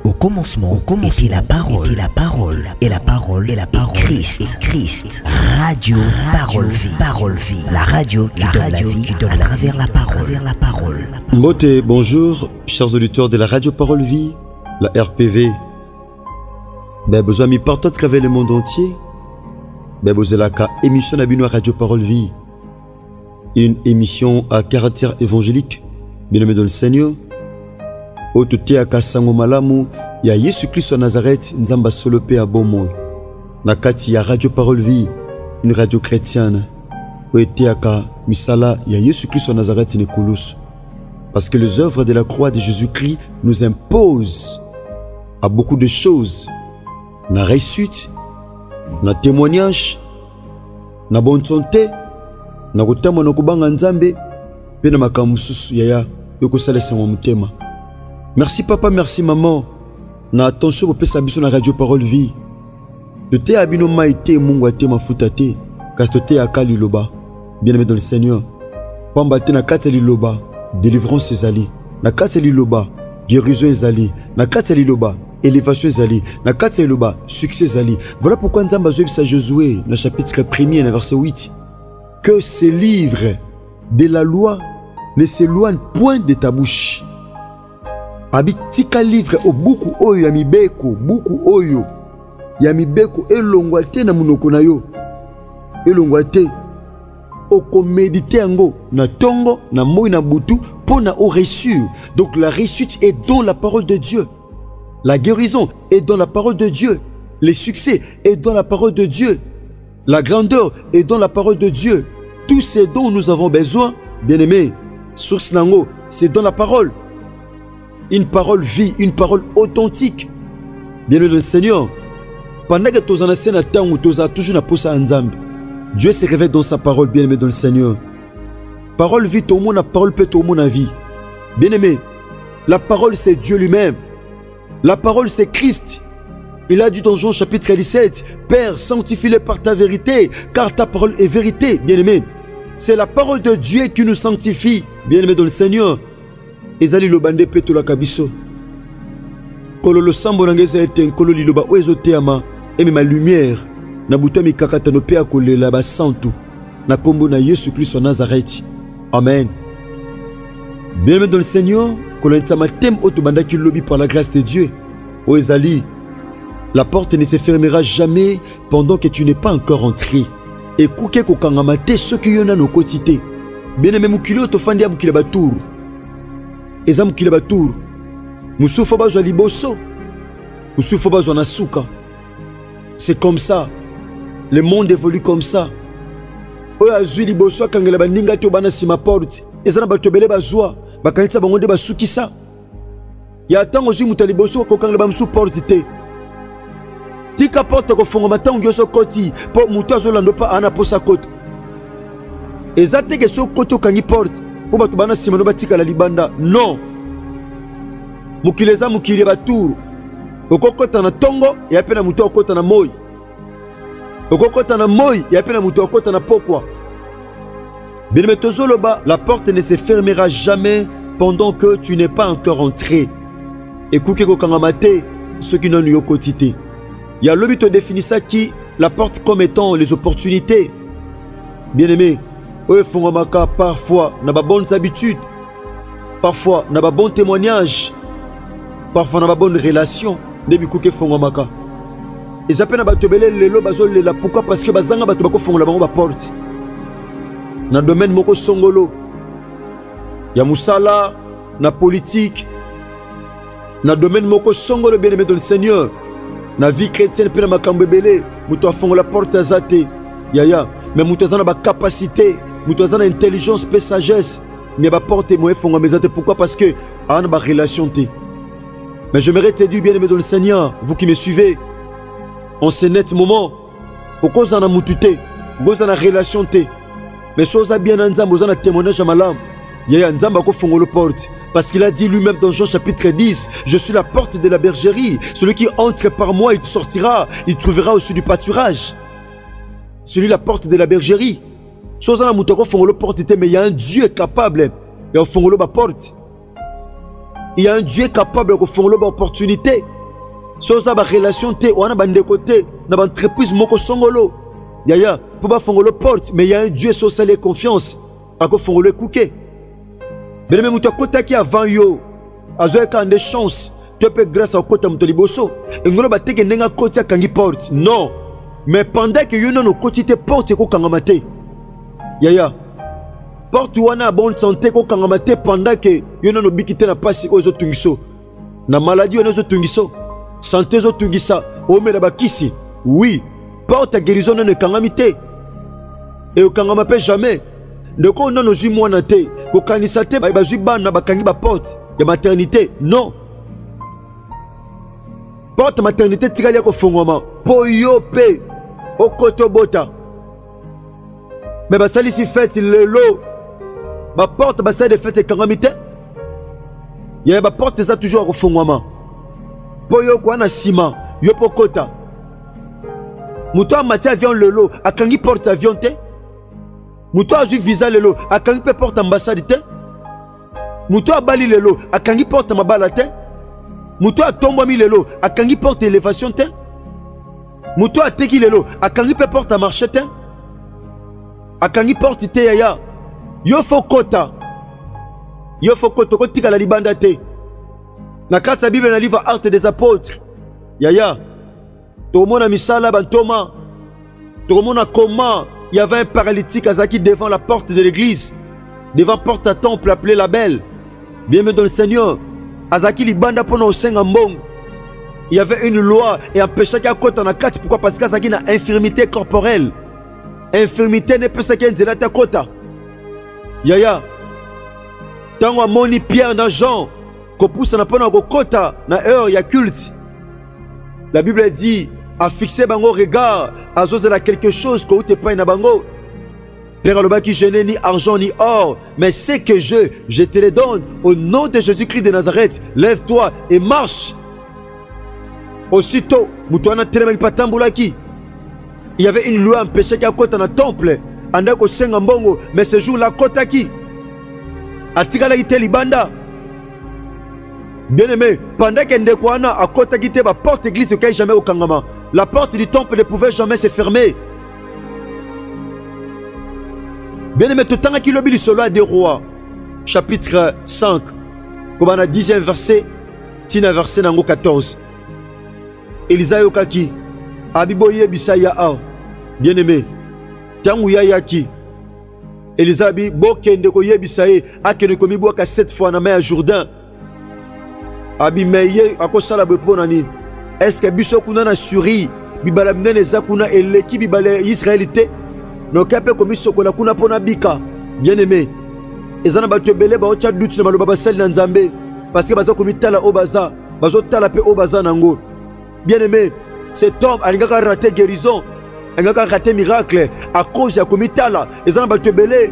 Au commencement était la parole, et la parole est Christ. Radio Parole Vie, la radio qui donne la vie à travers la parole. Mbote, bonjour, chers auditeurs de la radio Parole Vie, la RPV. Besoin mi partout à travers le monde entier. Besoin la émission d'Abino Radio Parole Vie, une émission à caractère évangélique, bien aimé dans le Seigneur. Otote akasango malamu ya Yesu Christ wa Nazareth nzamba solope a bomo. Nakati ya Radio Parole Vie, une radio chrétienne. Oete aka misala ya Yesu Christ wa Nazareth ne kolus. Parce que les œuvres de la croix de Jésus-Christ nous imposent à beaucoup de choses. Na réussite, na témoignage, na bonne santé, na kotama na kubanga nzambe, pe na makamususu yaya yokosalesa wa mutema. Merci papa, merci maman. Na attention au pesa biso na radio Parole Vie. Te abino maite mungu ate mafuta te. Kastote akali loba. Bien aimé dans le Seigneur. Pamba te na kati liloba. Délivrance ezali. Na kati liloba. Guérison ezali. Na kati liloba. Élévation ezali. Na kati liloba. Succès ezali. Voilà pourquoi Nzamba Zoebisa Josué, na chapitre 1er, na verset 8. Que ces livres de la loi ne s'éloignent point de ta bouche. Abitika livre o buku oyo ya mibeko, buku oyo ya mibeko elongwa te na munoko na yo, elongwa te oko méditer yango na tongo na moi na butu pona o réussir. Donc la réussite est dans la parole de Dieu, la guérison est dans la parole de Dieu, le succès est dans la parole de Dieu, la grandeur est dans la parole de Dieu. Tout ce dont nous avons besoin, bien aimé, source nango, c'est dans la parole. Une parole vie, une parole authentique. Bien le Seigneur, pendant que tu en as un temps où tu as toujours na posa ensemble, Dieu se révèle dans sa parole, bien aimé dans le Seigneur. Parole vie, tout le monde a parole, peut tout le monde a vie. Bien aimé, la parole c'est Dieu lui-même. La parole c'est Christ. Il a dit dans Jean chapitre 17, Père, sanctifie-le par ta vérité, car ta parole est vérité. Bien aimé, c'est la parole de Dieu qui nous sanctifie, bien aimé dans le Seigneur. Ezali lobande peto la kabiso. Kololo sambo nangeza ete nkolo liloba oezo teama eme ma lumière na butami kakata no pe akolela ba santu na kombo na Yesu Christ wa Nazareth. Amen. Bien dans le Seigneur, kolenta matem otobanda ki lobi par la grâce de Dieu. O ezali, la porte ne se fermera jamais pendant que tu n'es pas encore entré. Et kuke kokangamate ce qui yona no kotite. Bien aimé mukilo to fandi abukile baturu. Ezam kile batour musufa bazwa liboso musufa bazwa nasuka. C'est comme ça, le monde évolue comme ça. Oya azwi liboso akangela baninga te bana sima porte ezana batobele bazwa bakanitsa bango de basukisa ya tango zwi muta liboso ko kangela bamsu porte te tika porte ko fonga matango yoso koti po muta azolando pa ana posa kota ezate ke so koti okangi porte pour bato bana sima no batika la libanda. Non, mukileza mukili baturu okokota na tongo ya pena muto okota na moi, okokota na moi ya pena muto okota na pokwa. Bien tozoloba, la porte ne se fermera jamais pendant que tu n'es pas encore entré. Écoute ko kangamate ceux qui n'ont eu quotité. Il y a l'objet de définir ça qui la porte comme étant les opportunités. Bien aimé, parfois n'a pas bonnes habitudes, parfois n'a pas bon témoignage, parfois n'a pas bonne relation. Debi kuke fongomaka. Et ça peine à batobele le lo bazol la pourquoi parce que bazanga batobako fongola bango ba porte. Na domaine moko songolo. Ya musala, na politique. Na domaine moko songolo bien aimé dans le Seigneur. Na vie chrétienne pe na makambebele, muto fongola porte azate. Yaya, mais muto zana ba capacité. Nous avons intelligence et sagesse. Mais ma porte est moins fondamentale. Pourquoi? Parce que on a une relation. Mais j'aimerais te dire, bien aimé dans le Seigneur, vous qui me suivez, en ce net moment, au cause de la moutute, au cause de la relation, mais chose à bien ensemble, vous avez un témoignage à malam. Il y a un nzamba ko fongolo porte. Parce qu'il a dit lui-même dans Jean chapitre 10, je suis la porte de la bergerie. Celui qui entre par moi, il sortira, il trouvera au-dessus du pâturage. Celui la porte de la bergerie. Chose à la moutako fongolo porte, mais il y a un Dieu capable. Et au fongolo ba porte. Il y a un Dieu capable de faire l'opportunité. soza ba relation te wana bande côté na ba entreprise moko songolo yaya pour ba fongolo porte mais il y a un Dieu social et confiance ako fongolo kuke bele me muto kota ki avant yo azo ka des chances tu peux grâce à kota muto liboso ngolo ba teke nenga kota kangi porte non mais pendant que yo no koti te porte ko kangama te yaya porte wana bonne santé ko kangama te pendant que yo no bikite na pasi ozo tungiso na maladie ozo tungiso santé zo tungisa o mela bakisi oui porte à guérison ne kangami te et o kangama pe jamais de ko non ozu mwana te ko kanisa te ba zu bana bakangi ba porte ya maternité non porte maternité tikali ko fongoma po yo pe o koto bota mais ba sali si fête lelo ba porte ba sali de fête kangami te ya ba porte ça toujours ko fongoma po yo kwa na sima yo pokota muto amati avion lelo akangi porte avion te muto azwi visa lelo akangi pe porte ambassade te muto abali lelo akangi porte mabala te muto atombwami lelo akangi porte élévation te muto ateki lelo akangi pe porte marché te akangi porte te yaya yo fokota kotika la libanda te na kati ya Bible na livre Actes des Apôtres yaya tokomona misala bantoma tokomona comment il y avait un paralytique azaki devant la porte de l'église devant porte à temple appelée la Belle bien-aimé dans le Seigneur azaki libanda pona osenga mbongo il y avait une loi et empêchaki akota na kati pourquoi parce qu'azaki na infirmité corporelle infirmité ne pesaki nzela ta kota yaya tango amoni Pierre na Jean kopousa na pona kokota na heure ya culte la Bible dit a fixé bango regard azozela quelque chose ko ute pa na bango Père alobaki je n'ai ni argent ni or mais c'est que je te les donne au nom de Jésus-Christ de Nazareth lève-toi et marche aussitôt mutuana telemaki patambulaki il y avait une loi empêchée qu'à kota na temple anda ko senga mbongo mais ce jour là kotaki atikala ite libanda bien-aimé, pendant que Ndekwana a kota quitté la porte église qui jamais au Kangama, la porte du temple ne pouvait jamais se fermer. Bien-aimé, tout le temps qu'il obéit sur loi des rois, chapitre 5, comme on a 10e verset, tina verset nango 14. Elisa yokaki, abiboye bisaya a, bien-aimé, tangu ya yaki, Elisa bi bokende ko yebisaye akene ko miboka 7 fois na mer Jourdain. Abimeye akosala beponani est-ce que biso kuna na suri bibala minene za kuna eleki bibala israélité no kape komiso kuna kuna pona bika bien-aimé ezana bato belé ba ocha doute na maloba basali na nzambe parce que bazo komitala obaza bazo tala pe obaza nango bien-aimé cet homme alingaka raté guérison alingaka raté miracle à cause ya komitala ezana bato belé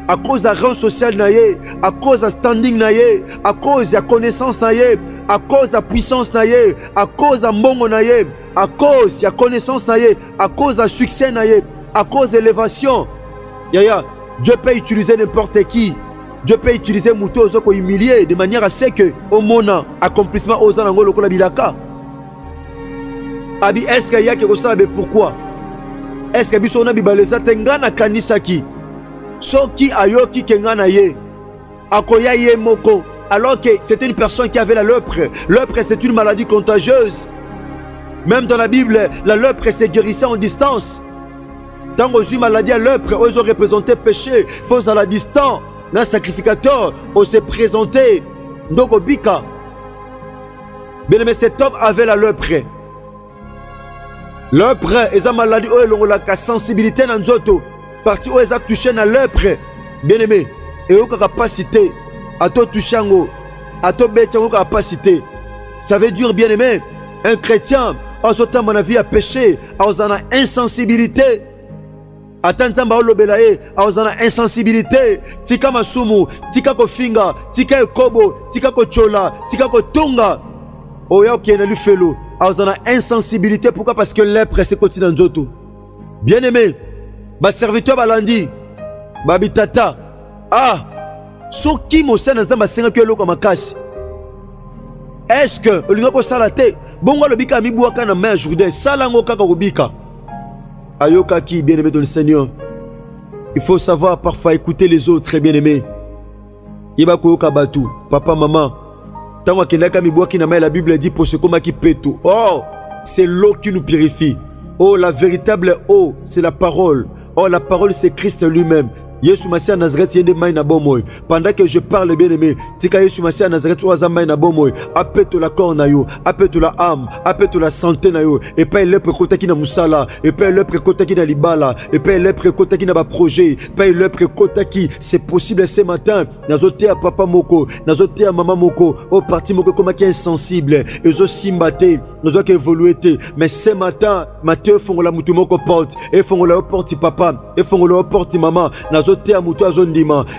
à cause de la rang social naye, à cause de standing naye, à cause de la connaissance naye, à cause de la puissance naye, à cause de la mbongo naye, à cause de la connaissance naye, à cause de la succès naye, à cause de l'élévation. Yaya, Dieu peut utiliser n'importe qui. Dieu peut utiliser Mouto Ozoko humilié de manière à ce que au mona accomplissement aux anango lokola bilaka. Abi est-ce qu'il y a quelque chose pourquoi? Est-ce que bisona bibaleza tengana kanisaki? Soki ayoki kengana ye akoya ye moko alors que c'était une personne qui avait la lèpre. Lèpre c'est une maladie contagieuse. Même dans la Bible, la lèpre se guérissait en distance. Tant que une maladie à lèpre, ils ont représenté péché, faux à la distance. Un sacrificateur, on s'est présenté. Donc au bika. Bien aimé, cet homme avait la lèpre. Lèpre, ils ont maladie, ils ont la sensibilité dans l'autre. Parti où ils ont touché la lèpre, bien aimé, et où capacité à tout toucher, à tout bêter, capacité. Ça veut dire, bien aimé, un chrétien, en ce temps, mon avis, a péché, en a insensibilité. Attends, belaye, en a insensibilité. Tika masumu, tika kofinga, tika kobo, tika kochola, tika kotunga. Oya qui est felo, en a insensibilité. Pourquoi? Parce que lèpre, c'est quotidien d'auto. Bien aimé. Ba serviteur balandi babitata soki mosana nzamba senga ke loko makasi est-ce que olinga ko salate bongo le bika mi bwaka na main Jourdain salango kaka kobika ayoka ki bien-aimé dans le Seigneur. Il faut savoir parfois écouter les autres, très bien-aimés. Yeba koyoka batu papa maman tango kendaka mi bwaki na main la Bible dit pour ce koma ki petu. Oh, c'est l'eau qui nous purifie. Oh, la véritable eau, c'est la parole. Oh, la parole, c'est Christ lui-même. Yesu Massia Nazareth yende mai na bomoy. Pendant que je parle, bien-aimé, tika Yesu Massia Nazareth oaza mai na bomoy. Apeto la corps na yo, apeto la âme, apeto la santé na yo. Et pas lepre kota ki na musala, et pas lepre kota ki na libala, et pas lepre kota ki na ba projet, pas lepre kota ki c'est possible ce matin. Nazote à papa moko, nazote à maman moko, au parti moko comme qui est insensible, et zo simbate, nazo ki évolué te. Mais ce matin, Matthieu fongola mutu moko porte, et fongola porte papa, et fongola porte maman, nazo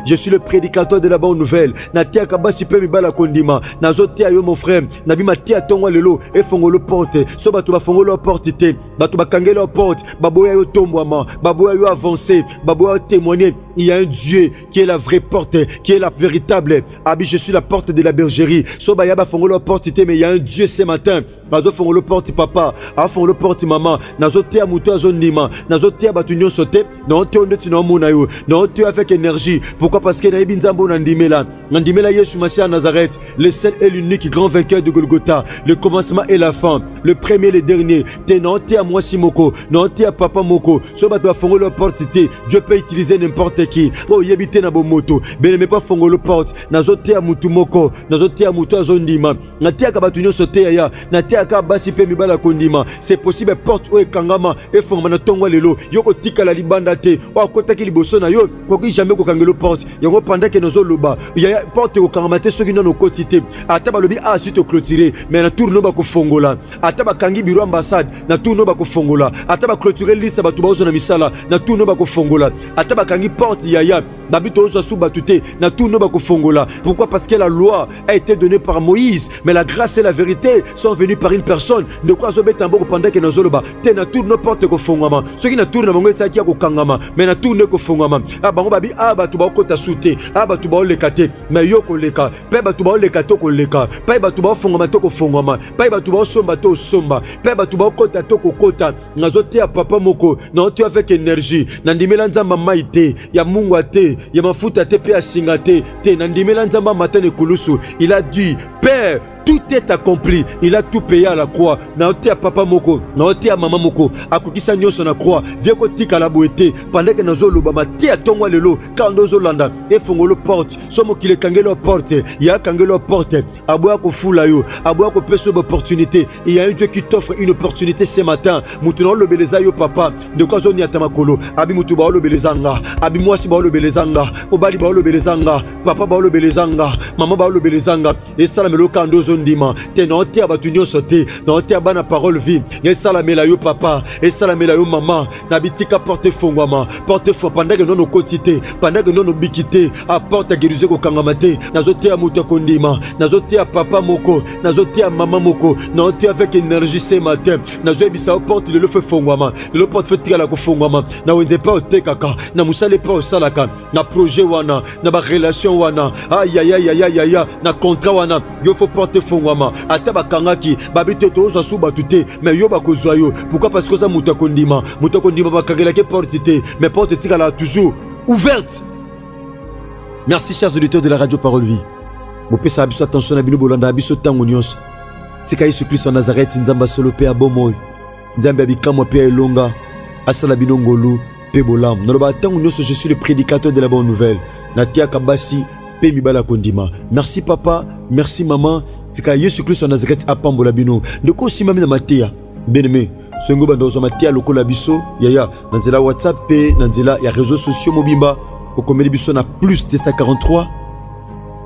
je suis le prédicateur de la bonne nouvelle. Natia kabasi pe mibala kondima. Nazote ayo mon frère. Nabi matia tongwa lelo e fongolo porte. So batu ba fongolo porte te. Batu ba kangelo porte. Baboya yo tombwama. Baboya yo avancer. Baboya témoigner. Il y a un Dieu qui est la vraie porte, qui est la véritable. Abi, je suis la porte de la bergerie. So ba yaba fongolo porte te, mais il y a un Dieu ce matin. Nazo fongolo porte papa. A fongolo porte maman. Nazote a muto azondima. Nazote a batu nyon sote. Non te onde tu non mona yo. Non tu avec énergie. Pourquoi? Parce que Naïbi Nzambo Nandimela. Nandimela Yesu Massia Nazareth. Le seul et l'unique grand vainqueur de Golgotha. Le commencement et la fin. Le premier et le dernier. T'es non t'es à moi Simoko. Non t'es à papa Moko. Soba doit fongolo porte te. Dieu peut utiliser n'importe qui. Oh yebite na bo moto. Ben mais pas fongolo porte. Nazote à mutu moko. Nazote à mutu azondima. Natia kabatunyo sote ya. Natia kabasi pe mibala kondima. C'est possible porte ou kangama. E fongama tongwa lelo. Yoko tika la libanda te. O kota ki liboso na yo. Quoi jamais ko kangelo porte. Yoko pendant que nos loba. Il y a porte ko kangamate ceux qui n'ont nos quotité. Ataba lobi a su te clôturer. Mais na tourno ba ko fongola. Ataba kangi bureau ambassade. Na tourno ba ko fongola. Ataba clôturer liste ba tuba ozo na misala. Na tourno ba ko fongola. Ataba kangi porte yaya. Babito ozo sou batute. Na tourno ba ko fongola. Pourquoi? Parce que la loi a été donnée par Moïse. Mais la grâce et la vérité sont venues par une personne. De quoi zo betambo ko pendant que nos loba. Te na tourno porte ko fongama. Ceux qui na tourno bango sa ki ko kangama. Mais na tourno ko fongama. Bango babi batu ba kota sute batu ba lekate mais yo ko leka pe batu ba lekate ko leka pe batu ba fongama to ko fongama pe batu ba somba to somba pe batu ba kota to ko kota nazote ya papa moko na tu avec énergie nandimela nzamba maite ya mungwa te ya mafuta te pe asinga te nandimela nzamba matane kulusu il a dit Père, tout est accompli. Il a tout payé à la croix. Naote à papa moko, naote à maman moko. Akukisa nyoso na croix. Viens ko tika la boete. Pendant que nazo lobama tia tongwa lelo. Quand nozo landa e fongolo porte. Somo ki le kangelo porte. Ya kangelo porte. Aboya ko fula yo. Aboya ko peso opportunité. Il y a un Dieu qui t'offre une opportunité ce matin. Mutuno lobeleza yo papa. De quoi zoni atamakolo. Abi mutu ba lobelezanga. Abi mwasi ba lobelezanga. Obali ba lobelezanga. Papa ba lobelezanga. Maman ba lobelezanga. Et ça la melo kando ndima te non te abatunyo sote non te abana parole vie et salamela yo papa et salamela yo maman na bitika porte fongwama porte fo pendant que non no quotité pendant que non no bikité apporte guérison ko kangamate nazote ya muto kondima nazote ya papa moko nazote ya maman moko non te avec énergie ce matin nazo ebisa porte le feu fongwama le porte fait tika la ko fongwama na wenze pa otekaka na musale pa osalaka na projet wana na ba relation wana aïe aïe aïe aïe aïe na contrat wana yo faut porte fongwama ataba kangaki babite toza su batute mais yo bakozwa yo pourquoi? Parce que ça mutakondima bakangela ke porte te mais porte tika la toujours ouverte. Merci chers auditeurs de la radio Parole Vie. Bopesa biso attention na bino bolanda biso tango nyonso. Tika Yesu Christ en Nazareth nzamba solo pe abomoy. Nzamba bikamo pe elonga asala bino ngolu pe bolam. Noloba tango nyonso je suis le prédicateur de la bonne nouvelle. Natia kabasi pe mibala kondima. Merci papa, merci maman. Tika Yesu Christ en Nazareth apambola bino. Ndeko simami na matia. Bien-aimé, songo bandozo matia lokola biso. Yaya, nanzela WhatsApp pe nanzela ya réseaux sociaux mobimba. Okomeli biso na plus 243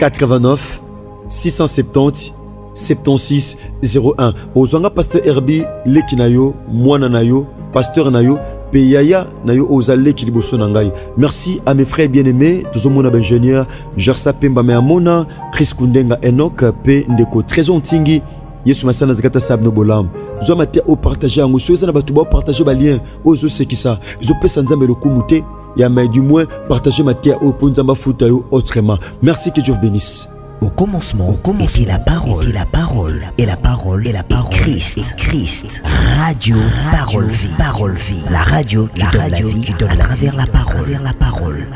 89 670 76 01. Ozanga pasteur Herbi leki na yo, mwana na yo, pasteur na yo. Yaya nayo ozale kiliboso nangai. Merci à mes frères bien-aimés, tozomona ingénieur Gersa Pemba Meamona, Chris Kundenga Enoch pe ndeko Trésor Ntingi, Yesu Masana Zakata Sabno Bolam. Zomate au partager en sozo na batuba partager ba lien ozo sekisa. Zo pesa nzambe lokumute ya mais du moins partager matia au ponzamba futa yo autrement. Merci, que Dieu vous bénisse. Au commencement, était la parole, et la parole, Christ. Radio Parole Vie, la radio qui donne la vie à travers la parole.